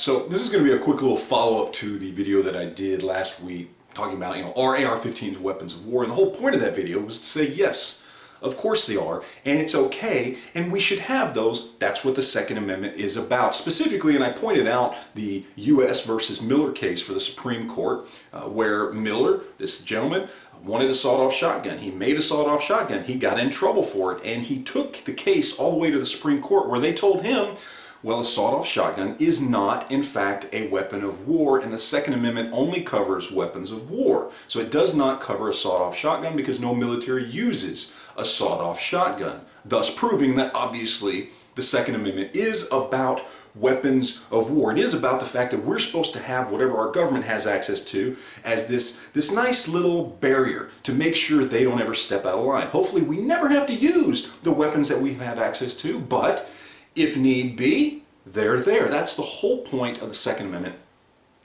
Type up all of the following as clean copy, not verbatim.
so this is going to be a quick little follow-up to the video that I did last week talking about, are AR-15s weapons of war? And the whole point of that video was to say, yes, of course they are, and it's okay, and we should have those. That's what the Second Amendment is about. Specifically, and I pointed out the U.S. versus Miller case for the Supreme Court, where Miller, this gentleman, wanted a sawed-off shotgun. He made a sawed-off shotgun. He got in trouble for it, and he took the case all the way to the Supreme Court, where they told him, well, a sawed-off shotgun is not, in fact, a weapon of war, and the Second Amendment only covers weapons of war. So it does not cover a sawed-off shotgun because no military uses a sawed-off shotgun, thus proving that, obviously, the Second Amendment is about weapons of war. It is about the fact that we're supposed to have whatever our government has access to as this nice little barrier to make sure they don't ever step out of line. Hopefully, we never have to use the weapons that we have access to, but if need be, they're there. That's the whole point of the Second Amendment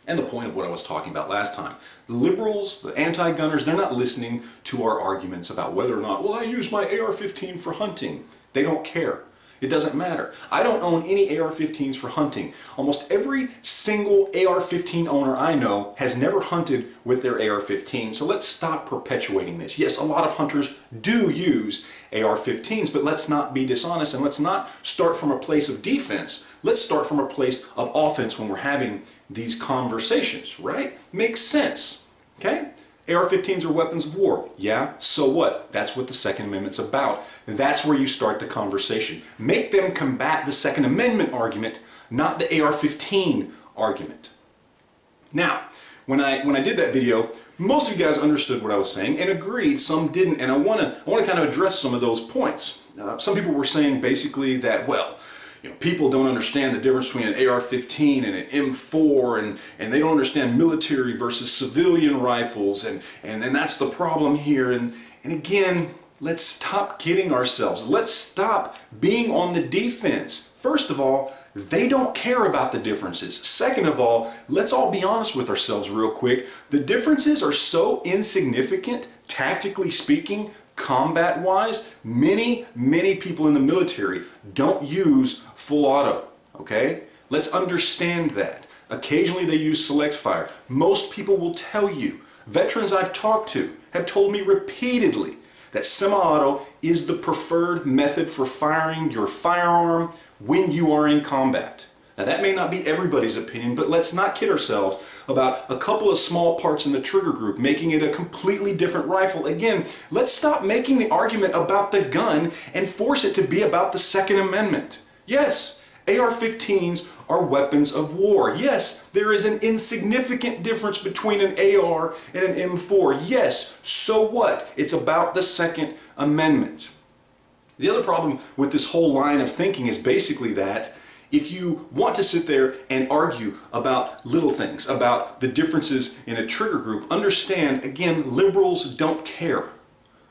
and the point of what I was talking about last time. The liberals, the anti-gunners, they're not listening to our arguments about whether or not, well, I use my AR-15 for hunting. They don't care. It doesn't matter. I don't own any AR-15s for hunting. Almost every single AR-15 owner I know has never hunted with their AR-15, so let's stop perpetuating this. Yes, a lot of hunters do use AR-15s, but let's not be dishonest and let's not start from a place of defense. Let's start from a place of offense when we're having these conversations, right? Makes sense, okay? AR-15s are weapons of war. Yeah, so what? That's what the Second Amendment's about. That's where you start the conversation. Make them combat the Second Amendment argument, not the AR-15 argument. Now, when I did that video, most of you guys understood what I was saying and agreed, some didn't, and I want to kind of address some of those points. Some people were saying basically that, well, people don't understand the difference between an AR-15 and an M4, and they don't understand military versus civilian rifles, and that's the problem here. And again, let's stop kidding ourselves. Let's stop being on the defense. First of all, they don't care about the differences. Second of all, let's all be honest with ourselves real quick. The differences are so insignificant, tactically speaking, combat-wise. Many people in the military don't use full auto, okay? Let's understand that. Occasionally they use select fire. Most people will tell you, veterans I've talked to have told me repeatedly that semi-auto is the preferred method for firing your firearm when you are in combat. Now that may not be everybody's opinion, but let's not kid ourselves about a couple of small parts in the trigger group making it a completely different rifle. Again, let's stop making the argument about the gun and force it to be about the Second Amendment. Yes, AR-15s are weapons of war. Yes, there is an insignificant difference between an AR and an M4. Yes, so what? It's about the Second Amendment. The other problem with this whole line of thinking is basically that if you want to sit there and argue about little things, about the differences in a trigger group, understand, again, liberals don't care.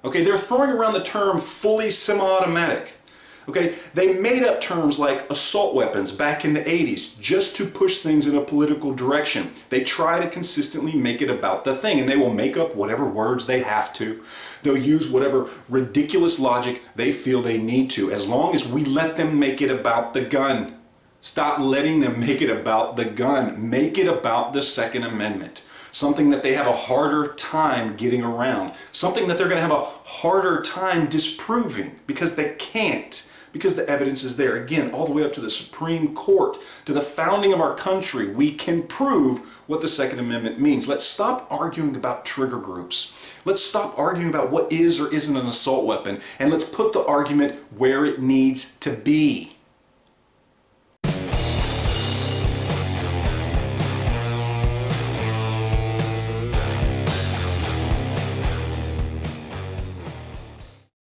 Okay, they're throwing around the term fully semi-automatic. Okay, they made up terms like assault weapons back in the 80s just to push things in a political direction. They try to consistently make it about the thing, and they will make up whatever words they have to. They'll use whatever ridiculous logic they feel they need to, as long as we let them make it about the gun. Stop letting them make it about the gun. Make it about the Second Amendment. Something that they have a harder time getting around. Something that they're going to have a harder time disproving because they can't. Because the evidence is there. Again, all the way up to the Supreme Court, to the founding of our country, we can prove what the Second Amendment means. Let's stop arguing about trigger groups. Let's stop arguing about what is or isn't an assault weapon, and let's put the argument where it needs to be.